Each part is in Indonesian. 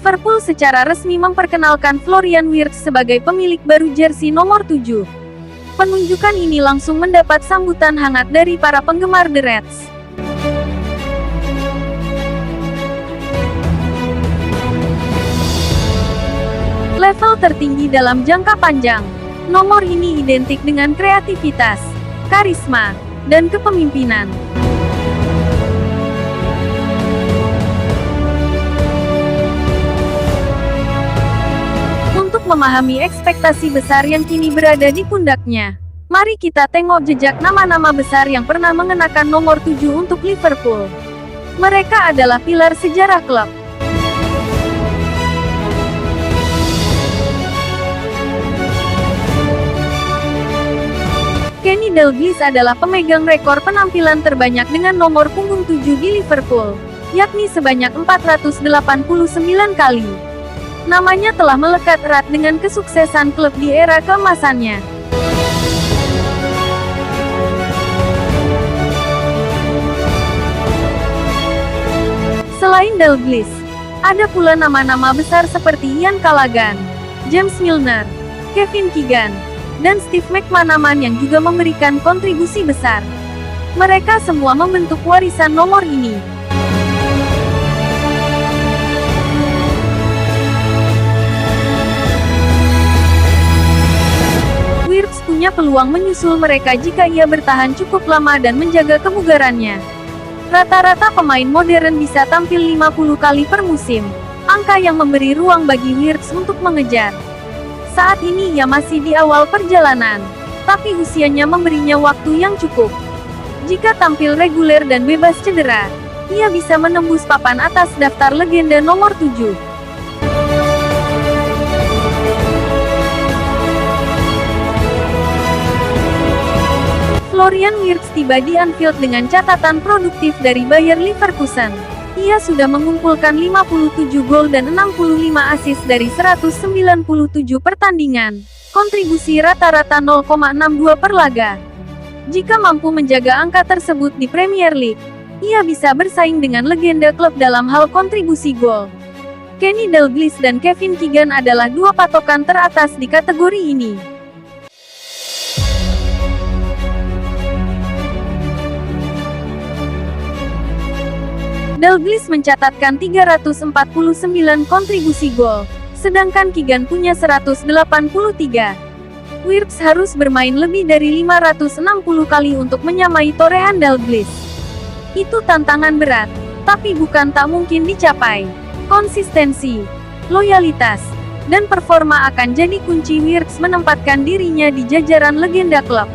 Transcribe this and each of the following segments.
Liverpool secara resmi memperkenalkan Florian Wirtz sebagai pemilik baru jersey nomor 7. Penunjukan ini langsung mendapat sambutan hangat dari para penggemar The Reds. Level tertinggi dalam jangka panjang. Nomor ini identik dengan kreativitas, karisma, dan kepemimpinan. Untuk memahami ekspektasi besar yang kini berada di pundaknya, mari kita tengok jejak nama-nama besar yang pernah mengenakan nomor 7 untuk Liverpool. Mereka adalah pilar sejarah klub. Kenny Dalglish adalah pemegang rekor penampilan terbanyak dengan nomor punggung 7 di Liverpool, yakni sebanyak 489 kali. Namanya telah melekat erat dengan kesuksesan klub di era keemasannya. Selain Dalglish, ada pula nama-nama besar seperti Ian Callaghan, James Milner, Kevin Keegan, dan Steve McManaman yang juga memberikan kontribusi besar. Mereka semua membentuk warisan nomor ini. Wirtz punya peluang menyusul mereka jika ia bertahan cukup lama dan menjaga kebugarannya. Rata-rata pemain modern bisa tampil 50 kali per musim, angka yang memberi ruang bagi Wirtz untuk mengejar. Saat ini ia masih di awal perjalanan, tapi usianya memberinya waktu yang cukup. Jika tampil reguler dan bebas cedera, ia bisa menembus papan atas daftar legenda nomor 7. Florian Wirtz tiba di Anfield dengan catatan produktif dari Bayer Leverkusen. Ia sudah mengumpulkan 57 gol dan 65 assist dari 197 pertandingan, kontribusi rata-rata 0,62 per laga. Jika mampu menjaga angka tersebut di Premier League, ia bisa bersaing dengan legenda klub dalam hal kontribusi gol. Kenny Dalglish dan Kevin Keegan adalah dua patokan teratas di kategori ini. Dalglish mencatatkan 349 kontribusi gol, sedangkan Keegan punya 183. Wirtz harus bermain lebih dari 560 kali untuk menyamai torehan Dalglish. Itu tantangan berat, tapi bukan tak mungkin dicapai. Konsistensi, loyalitas, dan performa akan jadi kunci Wirtz menempatkan dirinya di jajaran legenda klub.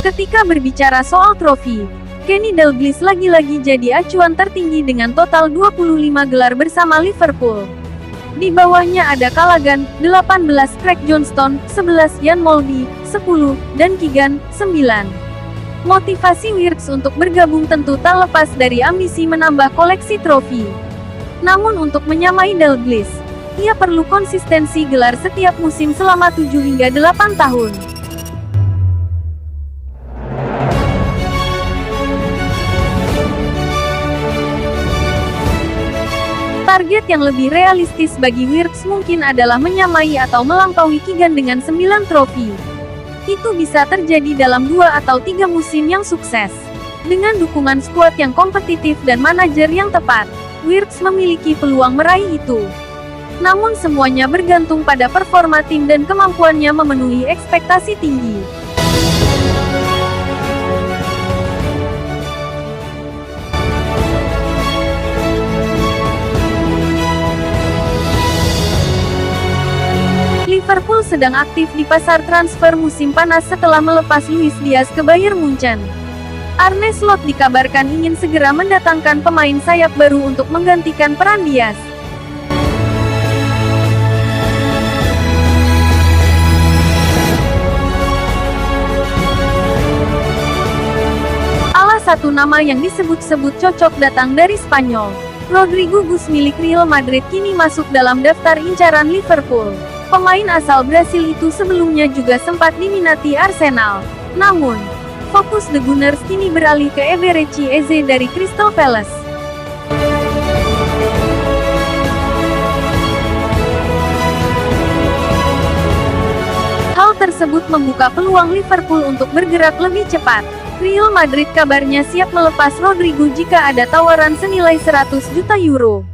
Ketika berbicara soal trofi, Kenny Dalglish lagi-lagi jadi acuan tertinggi dengan total 25 gelar bersama Liverpool. Di bawahnya ada Callaghan, 18, Craig Johnston, 11, Ian Mouldy, 10, dan Keegan, 9. Motivasi Wirtz untuk bergabung tentu tak lepas dari ambisi menambah koleksi trofi. Namun untuk menyamai Dalglish, ia perlu konsistensi gelar setiap musim selama 7 hingga 8 tahun. Target yang lebih realistis bagi Wirtz mungkin adalah menyamai atau melampaui Keegan dengan 9 trofi. Itu bisa terjadi dalam 2 atau 3 musim yang sukses. Dengan dukungan skuad yang kompetitif dan manajer yang tepat, Wirtz memiliki peluang meraih itu. Namun semuanya bergantung pada performa tim dan kemampuannya memenuhi ekspektasi tinggi. Liverpool sedang aktif di pasar transfer musim panas setelah melepas Luis Diaz ke Bayern Munchen. Arne Slot dikabarkan ingin segera mendatangkan pemain sayap baru untuk menggantikan peran Diaz. Satu nama yang disebut-sebut cocok datang dari Spanyol. Rodrigo Gus milik Real Madrid kini masuk dalam daftar incaran Liverpool. Pemain asal Brasil itu sebelumnya juga sempat diminati Arsenal. Namun, fokus The Gunners kini beralih ke Eberechi Eze dari Crystal Palace. Hal tersebut membuka peluang Liverpool untuk bergerak lebih cepat. Real Madrid kabarnya siap melepas Rodrigo jika ada tawaran senilai 100 juta euro.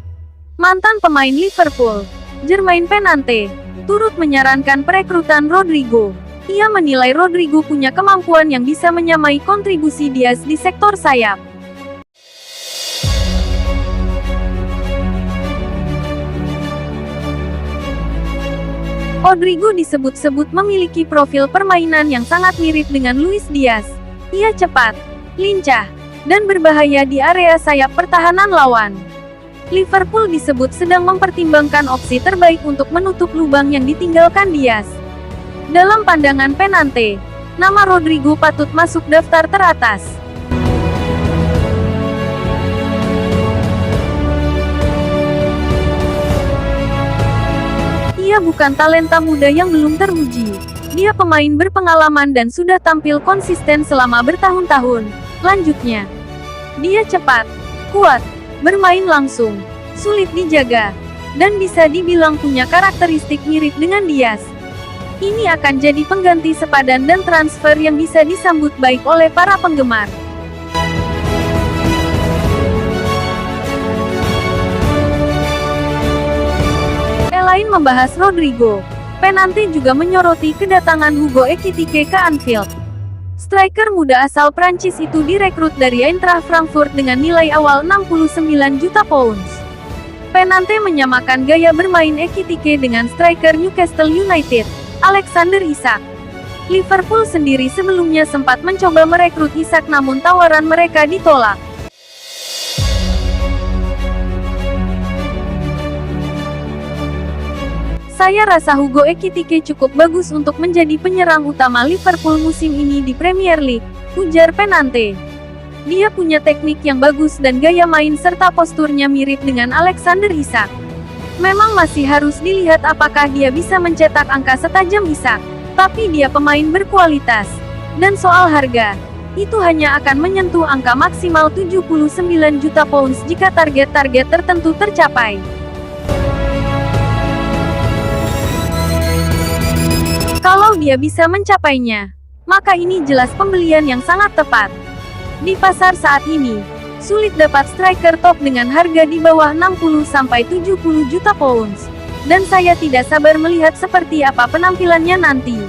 Mantan pemain Liverpool, Jermaine Pennante, turut menyarankan perekrutan Rodrigo. Ia menilai Rodrigo punya kemampuan yang bisa menyamai kontribusi Diaz di sektor sayap. Rodrigo disebut-sebut memiliki profil permainan yang sangat mirip dengan Luis Diaz. Ia cepat, lincah, dan berbahaya di area sayap pertahanan lawan. Liverpool disebut sedang mempertimbangkan opsi terbaik untuk menutup lubang yang ditinggalkan Diaz. Dalam pandangan Pennante, nama Rodrigo patut masuk daftar teratas. Ia bukan talenta muda yang belum teruji. Dia pemain berpengalaman dan sudah tampil konsisten selama bertahun-tahun. Lanjutnya, dia cepat, kuat, bermain langsung, sulit dijaga, dan bisa dibilang punya karakteristik mirip dengan Diaz. Ini akan jadi pengganti sepadan dan transfer yang bisa disambut baik oleh para penggemar. Selain membahas Rodrigo, Pennante juga menyoroti kedatangan Hugo Ekitike ke Anfield. Striker muda asal Prancis itu direkrut dari Eintracht Frankfurt dengan nilai awal 69 juta pounds. Pennante menyamakan gaya bermain Ekitike dengan striker Newcastle United, Alexander Isak. Liverpool sendiri sebelumnya sempat mencoba merekrut Isak namun tawaran mereka ditolak. Saya rasa Hugo Ekitike cukup bagus untuk menjadi penyerang utama Liverpool musim ini di Premier League, ujar Pennante. Dia punya teknik yang bagus dan gaya main serta posturnya mirip dengan Alexander Isak. Memang masih harus dilihat apakah dia bisa mencetak angka setajam Isak, tapi dia pemain berkualitas. Dan soal harga, itu hanya akan menyentuh angka maksimal 79 juta pounds jika target-target tertentu tercapai. Kalau dia bisa mencapainya, maka ini jelas pembelian yang sangat tepat. Di pasar saat ini, sulit dapat striker top dengan harga di bawah 60-70 juta pounds. Dan saya tidak sabar melihat seperti apa penampilannya nanti.